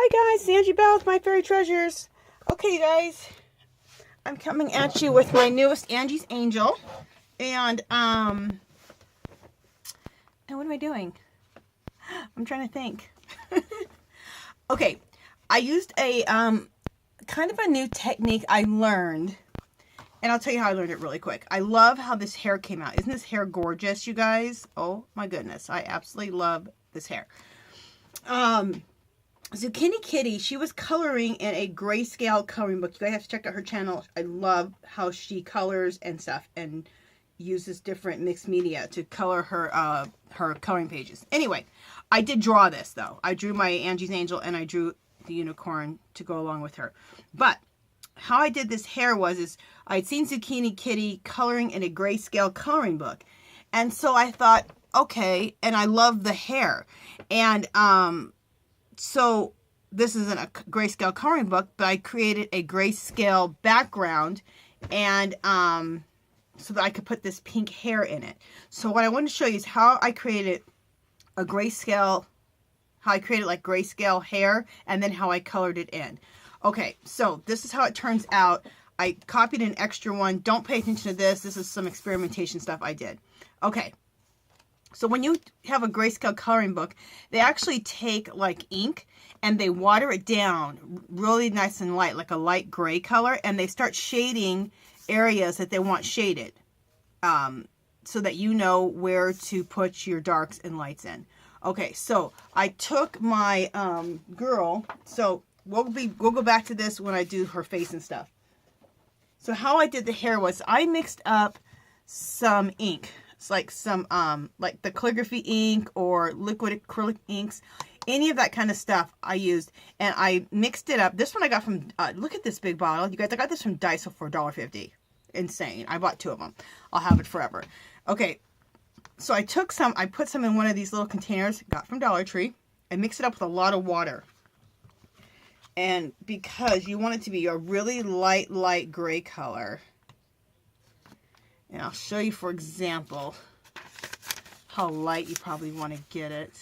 Hi guys, Angie Bell with My Fairy Treasures. Okay guys, I'm coming at you with my newest Angie's Angel. And what am I doing? I'm trying to think. Okay, I used a kind of a new technique I learned. And I'll tell you how I learned it really quick. I love how this hair came out. Isn't this hair gorgeous, you guys? Oh my goodness, I absolutely love this hair. Zucchini Kitty, she was coloring in a grayscale coloring book. You guys have to check out her channel. I love how she colors and stuff and uses different mixed media to color her her coloring pages. Anyway, I did draw this though. I drew my Angie's Angel and I drew the unicorn to go along with her. But how I did this hair was I'd seen Zucchini Kitty coloring in a grayscale coloring book. And so I thought, okay, and I love the hair. And so this isn't a grayscale coloring book, but I created a grayscale background and so that I could put this pink hair in it. So what I want to show you is how I created a grayscale, how I created like grayscale hair and then how I colored it in. Okay, so this is how it turns out. I copied an extra one. Don't pay attention to this. This is some experimentation stuff I did. Okay. So when you have a grayscale coloring book, they actually take like ink and they water it down really nice and light, like a light gray color, and they start shading areas that they want shaded so that you know where to put your darks and lights in. Okay, so I took my girl, so we'll go back to this when I do her face and stuff. So how I did the hair was I mixed up some ink. It's like some, like the calligraphy ink or liquid acrylic inks, any of that kind of stuff I used. And I mixed it up. This one I got from, look at this big bottle. You guys, I got this from Daiso for $1.50. Insane. I bought 2 of them. I'll have it forever. Okay. So I took some, I put some in one of these little containers, got from Dollar Tree. I mixed it up with a lot of water. And because you want it to be a really light gray color. And I'll show you, for example, how light you probably want to get it.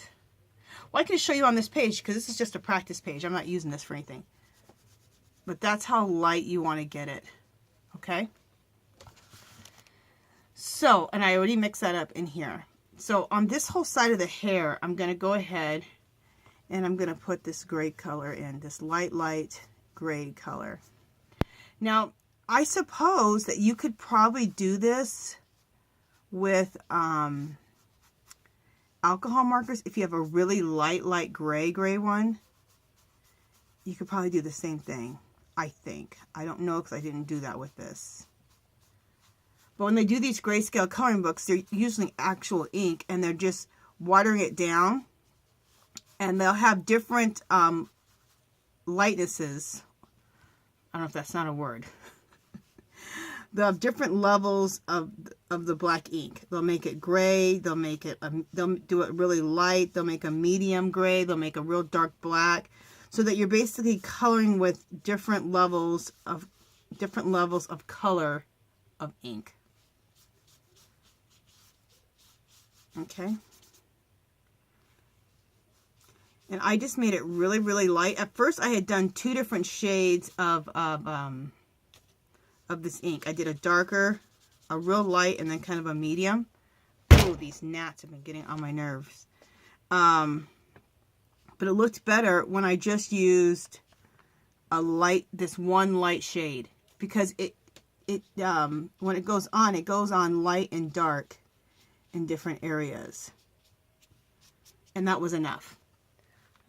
Well, I can show you on this page because this is just a practice page. I'm not using this for anything. But that's how light you want to get it. Okay? So, and I already mixed that up in here. So on this whole side of the hair, I'm going to go ahead and I'm going to put this gray color in. This light gray color. Now, I suppose that you could probably do this with alcohol markers. If you have a really light gray one, you could probably do the same thing, I think. I don't know because I didn't do that with this. But when they do these grayscale coloring books, they're using actual ink and they're just watering it down. And they'll have different lightnesses. I don't know if that's not a word. They'll have different levels of the black ink. They'll make it gray. They'll make it. They'll do it really light. They'll make a medium gray. They'll make a real dark black, so that you're basically coloring with different levels of color of ink. Okay. And I just made it really light. At first, I had done 2 different shades of this ink. I did a darker, a real light, and then kind of a medium. Oh, these gnats have been getting on my nerves. But it looked better when I just used this one light shade, because when it goes on light and dark in different areas. And that was enough.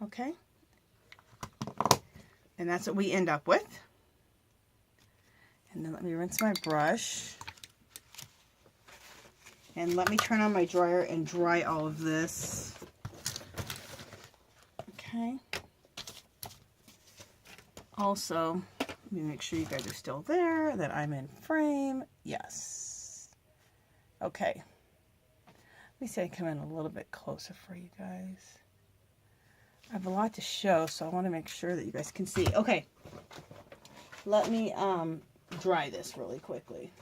Okay. And that's what we end up with. And then let me rinse my brush. And let me turn on my dryer and dry all of this. Okay. Also, let me make sure you guys are still there, that I'm in frame. Yes. Okay. Let me see if I come in a little bit closer for you guys. I have a lot to show, so I want to make sure that you guys can see. Okay. Let me dry this really quickly.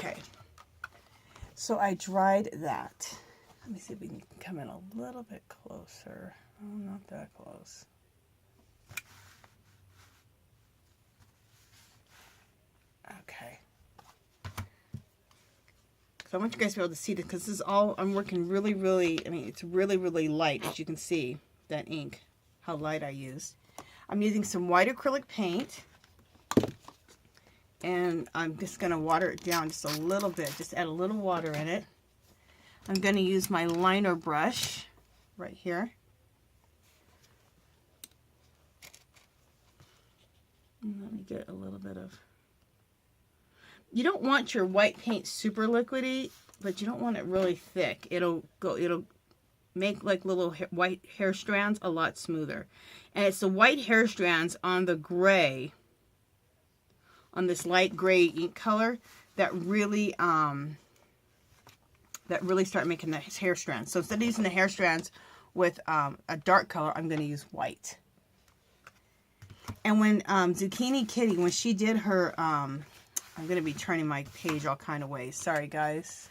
Okay. So I dried that. Let me see if we can come in a little bit closer. Oh, not that close. Okay. So I want you guys to be able to see this because this is all, I'm working really, really, I mean, it's really, really light, as you can see, that ink, how light I used. I'm using some white acrylic paint, and I'm just going to water it down just a little bit, just add a little water in it. I'm going to use my liner brush right here. And let me get a little bit of... You don't want your white paint super liquidy, but you don't want it really thick. It'll make like little white hair strands a lot smoother. And it's the white hair strands on the gray, on this light gray ink color, that really start making the hair strands. So instead of using the hair strands with a dark color, I'm going to use white. And when Zucchini Kitty, when she did her, I'm going to be turning my page all kind of ways. Sorry, guys.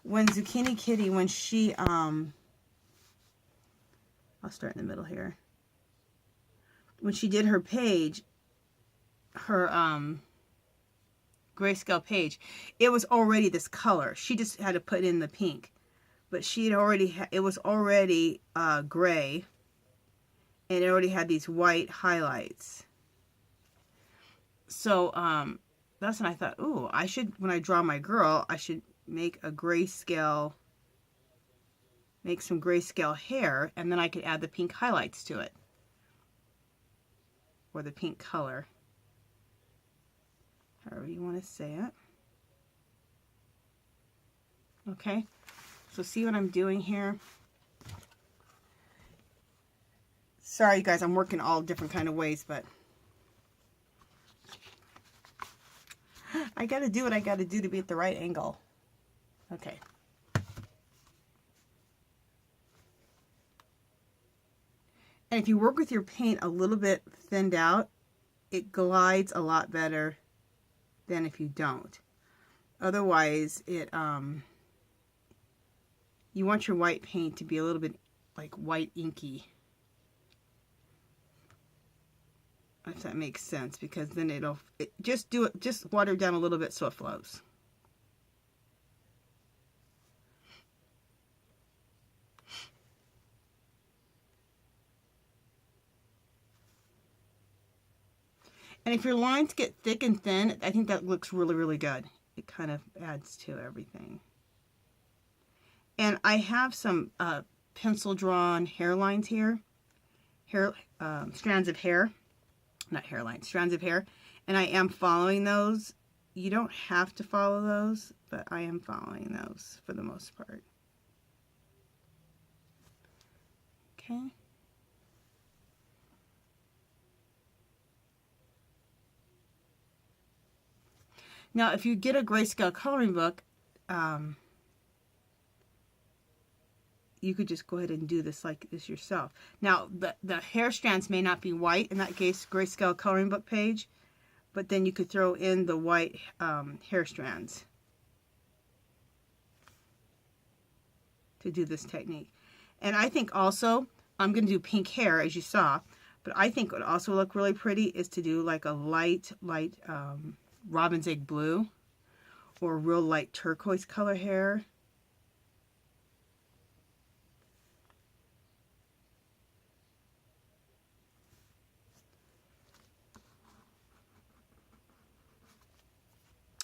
When Zucchini Kitty, when she, I'll start in the middle here. When she did her page, her grayscale page, it was already this color. She just had to put in the pink. But she had already, it was already gray. And it already had these white highlights. So that's when I thought, ooh, I should, when I draw my girl, I should make a grayscale, make some grayscale hair, and then I could add the pink highlights to it. Or the pink color. However you want to say it. Okay, so see what I'm doing here? Sorry, guys, I'm working all different kind of ways, but I got to do what I got to do to be at the right angle. Okay. And if you work with your paint a little bit thinned out, it glides a lot better than if you don't. Otherwise, it you want your white paint to be a little bit like white inky. If that makes sense, because then just water it down a little bit so it flows. And if your lines get thick and thin, I think that looks really, really good. It kind of adds to everything. And I have some pencil drawn hairlines here, strands of hair. Not hairline, strands of hair, and I am following those. You don't have to follow those, but I am following those for the most part. Okay. Now, if you get a grayscale coloring book, you could just go ahead and do this like this yourself. Now, the hair strands may not be white in that case, grayscale coloring book page, but then you could throw in the white hair strands to do this technique. And I think also, I'm going to do pink hair, as you saw, but I think what would also look really pretty is to do like a light robin's egg blue or real light turquoise color hair.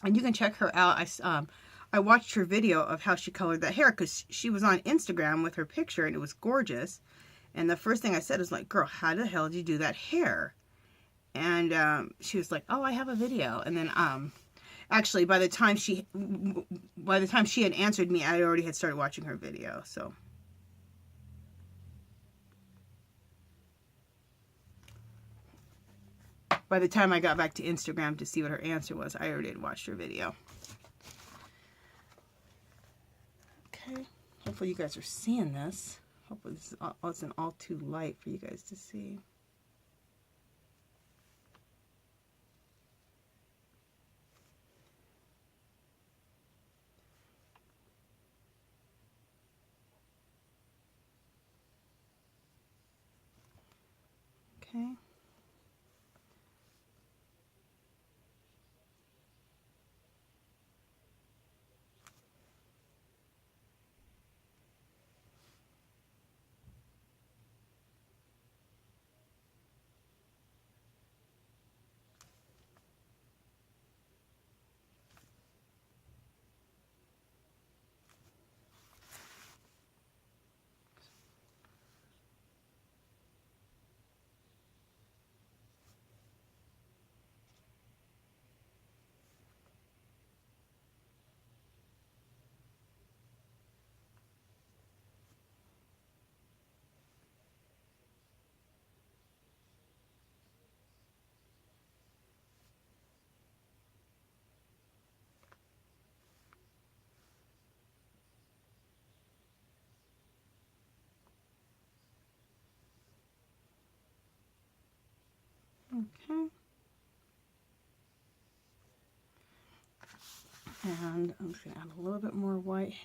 And you can check her out. I watched her video of how she colored that hair because she was on Instagram with her picture and it was gorgeous. And the first thing I said was like, girl, how the hell did you do that hair? And she was like, oh, I have a video. And then actually by the time she had answered me, I already had started watching her video. So by the time I got back to Instagram to see what her answer was, I already had watched her video. Okay, hopefully you guys are seeing this. Hopefully this isn't all too light for you guys to see. Okay. Okay. And I'm just going to add a little bit more white.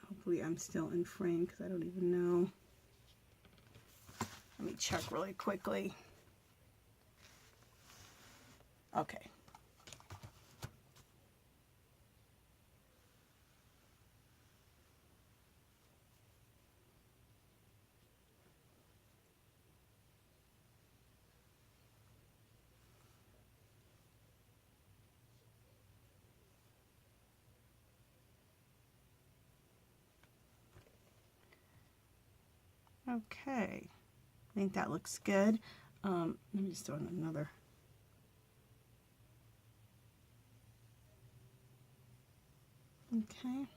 Hopefully I'm still in frame because I don't even know. Let me check really quickly. Okay. Okay. I think that looks good. Let me just throw in another. Okay.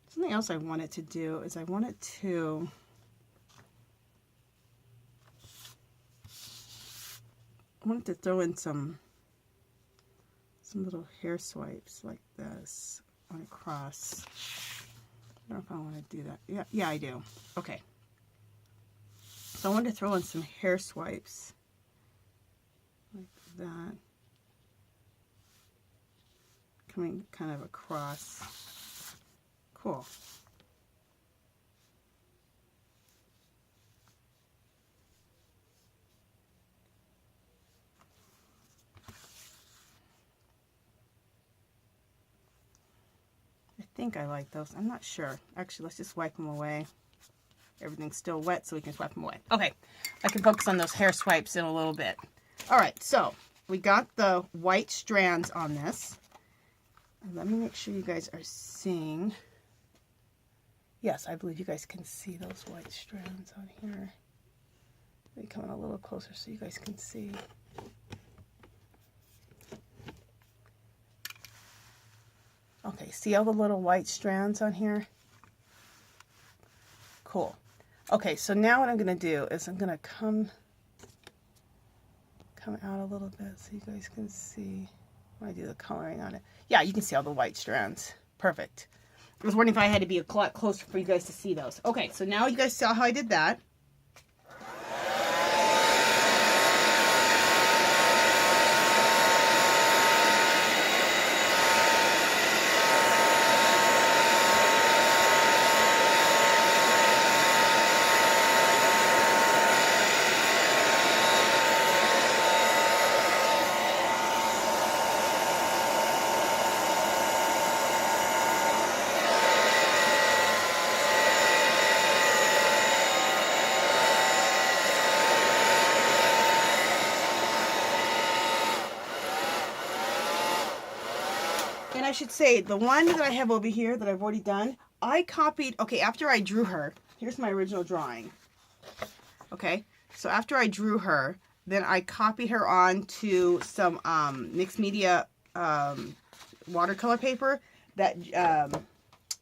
Something else I wanted to do is I wanted to throw in some little hair swipes like this on across. I don't know if I want to do that. Yeah, I do. Okay. So I wanted to throw in some hair swipes like that, coming kind of across. Cool. I think I like those. I'm not sure. Actually, let's just wipe them away. Everything's still wet, so we can swipe them away. Okay, I can focus on those hair swipes in a little bit. All right, so we got the white strands on this. Let me make sure you guys are seeing. Yes, I believe you guys can see those white strands on here. Let me come in a little closer so you guys can see. Okay, see all the little white strands on here? Cool. Okay, so now what I'm going to do is I'm going to come out a little bit so you guys can see when I do the coloring on it. Yeah, you can see all the white strands. Perfect. I was wondering if I had to be a lot closer for you guys to see those. Okay, so now you guys saw how I did that. And I should say, the one that I have over here that I've already done, I copied, okay, after I drew her, here's my original drawing. Okay, so after I drew her, then I copied her onto some mixed media watercolor paper that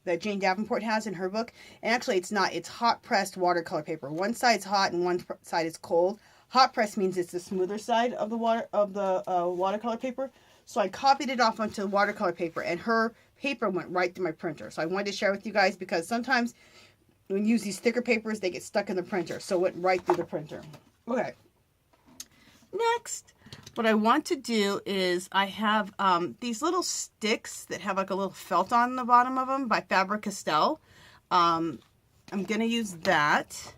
that Jane Davenport has in her book. And actually it's not, it's hot pressed watercolor paper. One side's hot and one side is cold. Hot press means it's the smoother side of the watercolor paper. So I copied it off onto the watercolor paper, and her paper went right through my printer. So I wanted to share with you guys because sometimes when you use these thicker papers, they get stuck in the printer. So it went right through the printer. Okay. Next, what I want to do is I have these little sticks that have like a little felt on the bottom of them by Faber-Castell. I'm going to use that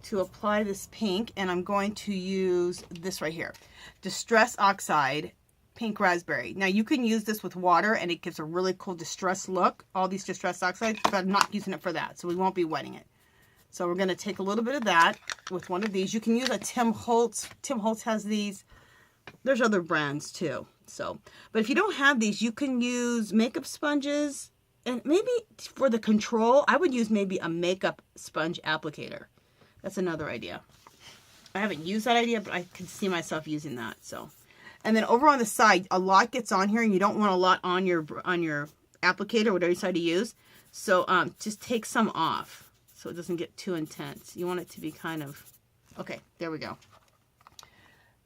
to apply this pink, and I'm going to use this right here, Distress Oxide Pink Raspberry. Now you can use this with water and it gives a really cool distress look, all these Distress Oxides, but I'm not using it for that, so we won't be wetting it. So we're going to take a little bit of that with one of these. You can use a Tim Holtz. Tim Holtz has these. There's other brands too. So, but if you don't have these, you can use makeup sponges, and maybe for the control, I would use maybe a makeup sponge applicator. That's another idea. I haven't used that idea, but I can see myself using that. So, and then over on the side, a lot gets on here, and you don't want a lot on your applicator, whatever you decide to use. So just take some off so it doesn't get too intense. You want it to be kind of, okay, there we go.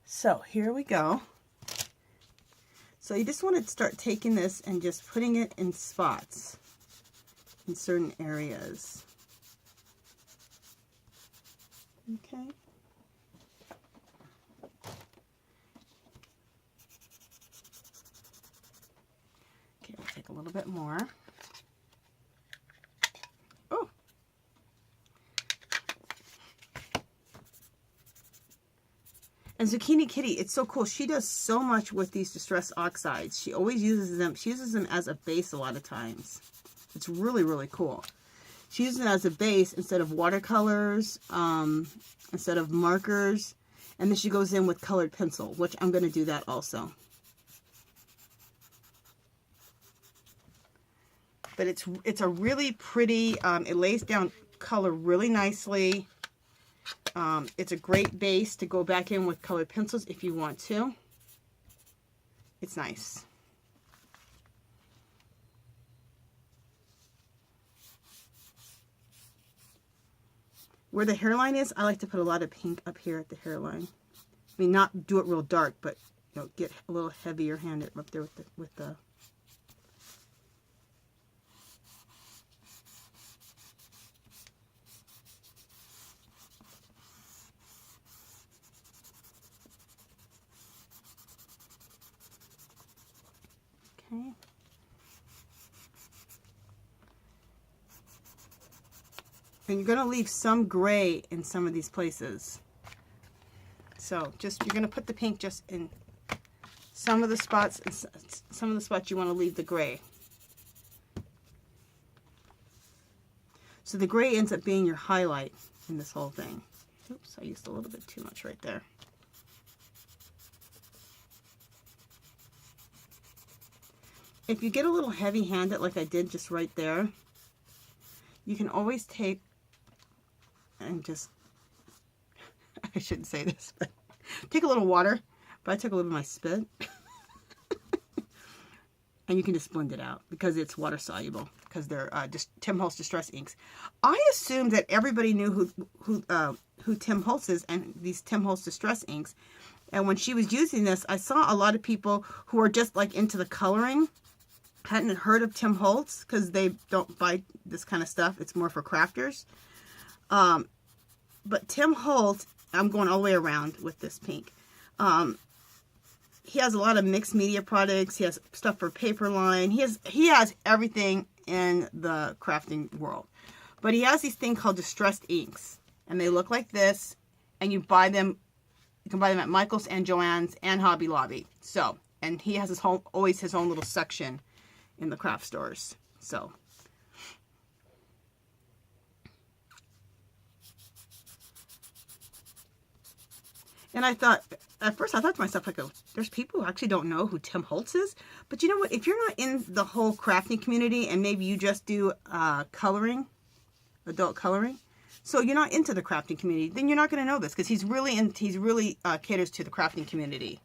So here we go. So you just want to start taking this and just putting it in spots in certain areas. Okay. Okay, we'll take a little bit more. Oh. And Zucchini Kitty, it's so cool. She does so much with these Distress Oxides. She always uses them. She uses them as a base a lot of times. It's really, really cool. She uses it as a base instead of watercolors, instead of markers. And then she goes in with colored pencil, which I'm going to do that also. But it's a really pretty, it lays down color really nicely. It's a great base to go back in with colored pencils if you want to. It's nice. Where the hairline is, I like to put a lot of pink up here at the hairline. I mean, not do it real dark, but you know, get a little heavier handed up there with the okay. And you're going to leave some gray in some of these places. So just, you're going to put the pink just in some of the spots, and some of the spots you want to leave the gray. So the gray ends up being your highlight in this whole thing. Oops, I used a little bit too much right there. If you get a little heavy-handed like I did just right there, you can always take and just, I shouldn't say this, but take a little water, but I took a little of my spit. And you can just blend it out because it's water soluble, because they're just Tim Holtz Distress inks. I assumed that everybody knew who Tim Holtz is and these Tim Holtz Distress inks. And when she was using this, I saw a lot of people who are just like into the coloring hadn't heard of Tim Holtz because they don't buy this kind of stuff. It's more for crafters. But Tim Holtz, I'm going all the way around with this pink. He has a lot of mixed media products. He has stuff for Paperline. He has everything in the crafting world. But he has these things called distressed inks. And they look like this. And you buy them. You can buy them at Michael's and Joann's and Hobby Lobby. So, and he has always his own little section in the craft stores. So, and I thought, at first I thought to myself, like, oh, there's people who actually don't know who Tim Holtz is. But you know what? If you're not in the whole crafting community and maybe you just do coloring, adult coloring, so you're not into the crafting community, then you're not going to know this because he's really caters to the crafting community.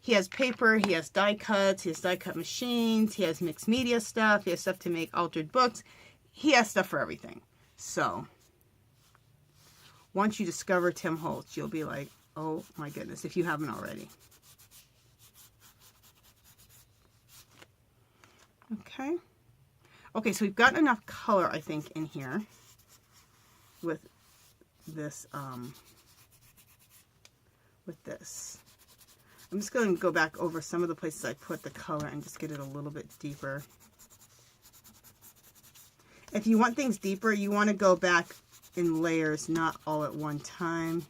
He has paper, he has die cuts, he has die cut machines, he has mixed media stuff, he has stuff to make altered books. He has stuff for everything. So, once you discover Tim Holtz, you'll be like, oh my goodness, if you haven't already. Okay. Okay, so we've got enough color, I think, in here with this, I'm just going to go back over some of the places I put the color and just get it a little bit deeper. If you want things deeper, you want to go back in layers, not all at one time.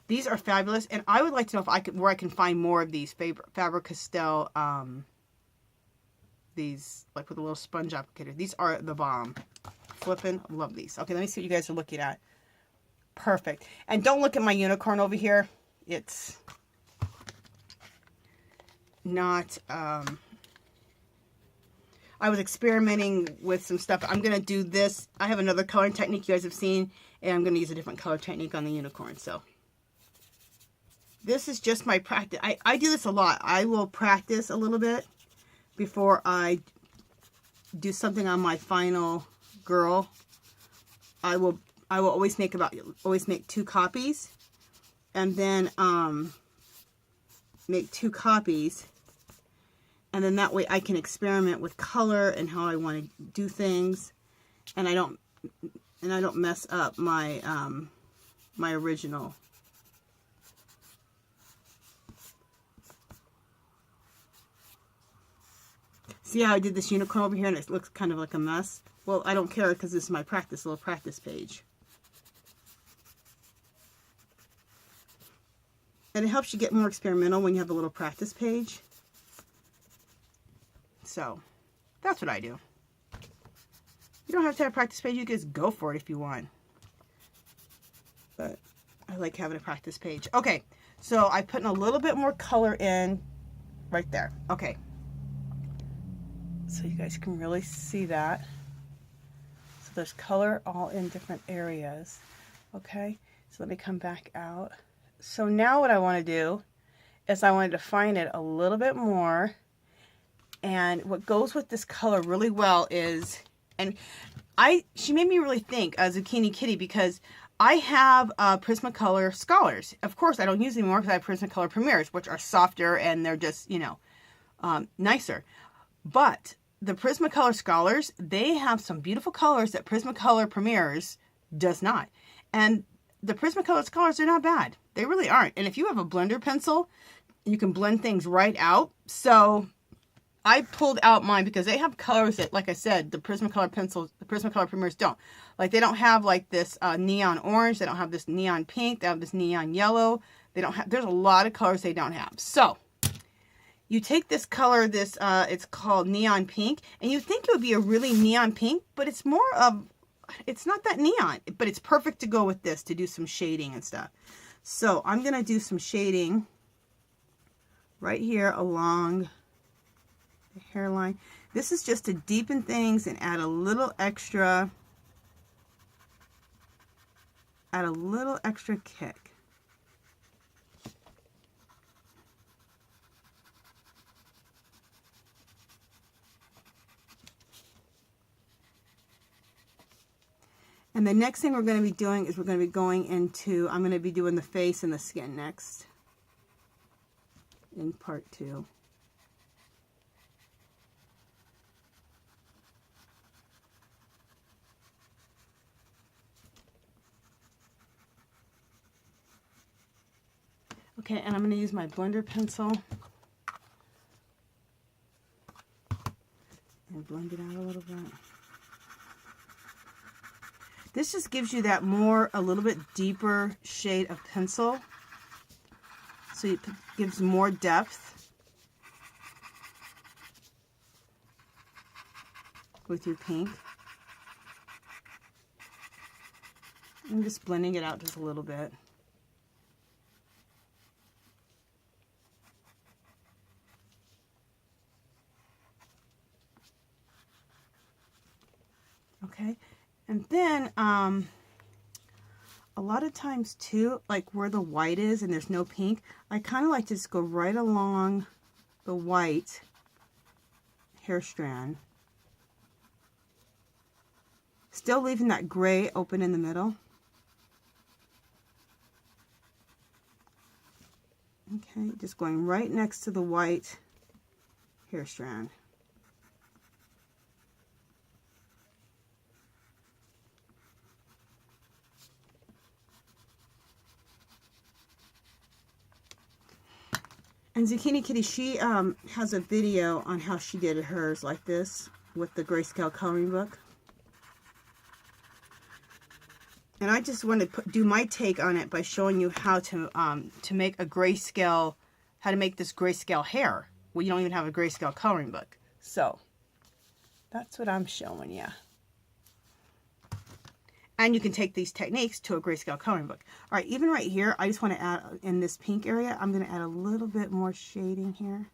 These are fabulous, and I would like to know if I could, where I can find more of these Faber-Castell, these, like with a little sponge applicator. These are the bomb. Flippin', love these. Okay, let me see what you guys are looking at. Perfect. And don't look at my unicorn over here. It's not, I was experimenting with some stuff. I'm going to do this. I have another coloring technique you guys have seen, and I'm going to use a different color technique on the unicorn. So this is just my practice. I do this a lot. I will practice a little bit before I do something on my final girl. I will always make 2 copies, and then make 2 copies, and then that way I can experiment with color and how I want to do things, and I don't mess up my my original. See how I did this unicorn over here and it looks kind of like a mess? Well, I don't care because this is my little practice page. And it helps you get more experimental when you have a little practice page. So, that's what I do. You don't have to have a practice page. You can just go for it if you want. But I like having a practice page. Okay, so I put in a little bit more color in right there. Okay. So you guys can really see that. So there's color all in different areas. Okay, so let me come back out. So now what I want to do is I want to define it a little bit more. And what goes with this color really well is, and she made me really think Zucchini Kitty, because I have Prismacolor Scholars. Of course, I don't use them anymore because I have Prismacolor Premiers, which are softer and they're just, you know, nicer. But the Prismacolor Scholars, they have some beautiful colors that Prismacolor Premiers does not. And the Prismacolor Scholars are not bad. They really aren't. And if you have a blender pencil, you can blend things right out. So I pulled out mine because they have colors that, like I said, the Prismacolor pencils, the Prismacolor Premiers don't. Like, they don't have like this neon orange. They don't have this neon pink. They have this neon yellow. They don't have, there's a lot of colors they don't have. So you take this color, this, it's called neon pink, and you think it would be a really neon pink, but it's more of, it's not that neon, but it's perfect to go with this to do some shading and stuff. So I'm going to do some shading right here along the hairline. This is just to deepen things and add a little extra kick. And the next thing we're going to be doing is we're going to be going into, I'm going to be doing the face and the skin next in part 2. Okay, and I'm going to use my blender pencil and blend it out a little bit. This just gives you that a little bit deeper shade of pencil. So it gives more depth with your pink. I'm just blending it out just a little bit. Okay. And then, a lot of times too, like where the white is and there's no pink, I kind of like to just go right along the white hair strand. Still leaving that gray open in the middle. Okay, just going right next to the white hair strand. And Zucchini Kitty, she has a video on how she did hers like this with the grayscale coloring book. And I just want to do my take on it by showing you how to make a grayscale, how to make this grayscale hair. Well, you don't even have a grayscale coloring book. So that's what I'm showing you. And you can take these techniques to a grayscale coloring book. All right, even right here, I just want to add, in this pink area, I'm going to add a little bit more shading here.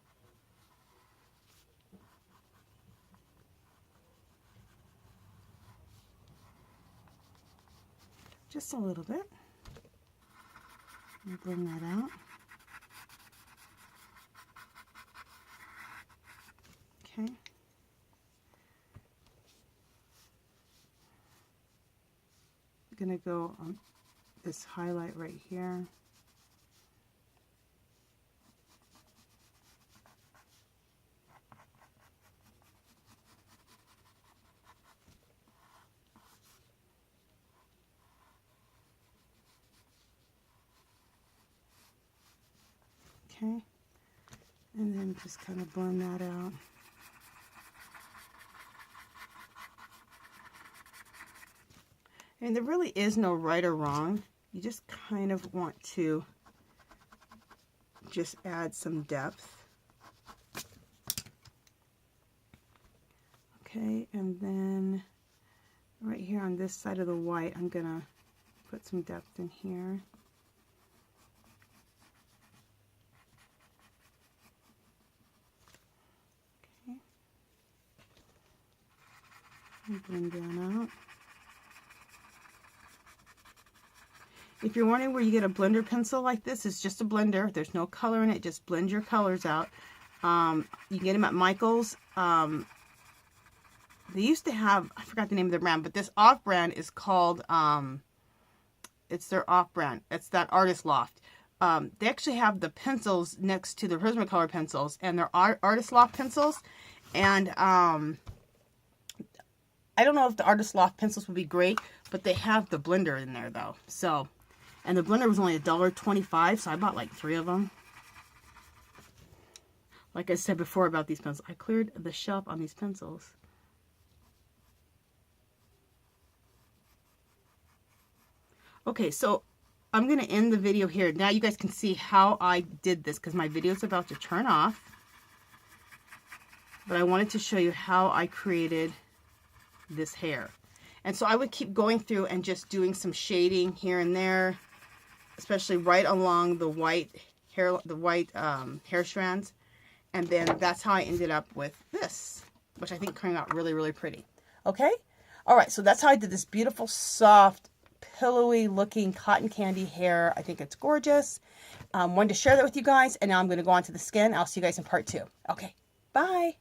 Just a little bit. I'll bring that out. Okay. I'm going to go on this highlight right here. Okay, and then just kind of blend that out. And there really is no right or wrong. You just kind of want to just add some depth. Okay, and then right here on this side of the white, I'm gonna put some depth in here. Blend that out. If you're wondering where you get a blender pencil like this, it's just a blender. There's no color in it. Just blend your colors out. You can get them at Michael's. They used to have, I forgot the name of the brand, but this off-brand is called, it's their off-brand. It's that Artist Loft. They actually have the pencils next to the Prismacolor pencils, and they're Artist Loft pencils. And I don't know if the Artist Loft pencils would be great, but they have the blender in there though. So, and the blender was only $1.25, so I bought like 3 of them. Like I said before about these pencils, I cleared the shelf on these pencils. Okay, so I'm going to end the video here. Now you guys can see how I did this because my video is about to turn off. But I wanted to show you how I created this hair. And so I would keep going through and just doing some shading here and there, especially right along the white hair, hair strands. And then that's how I ended up with this, which I think turned out really, really pretty. Okay? All right, so that's how I did this beautiful, soft, pillowy looking cotton candy hair. I think it's gorgeous. Wanted to share that with you guys, and now I'm going to go on to the skin. I'll see you guys in part 2. Okay, bye.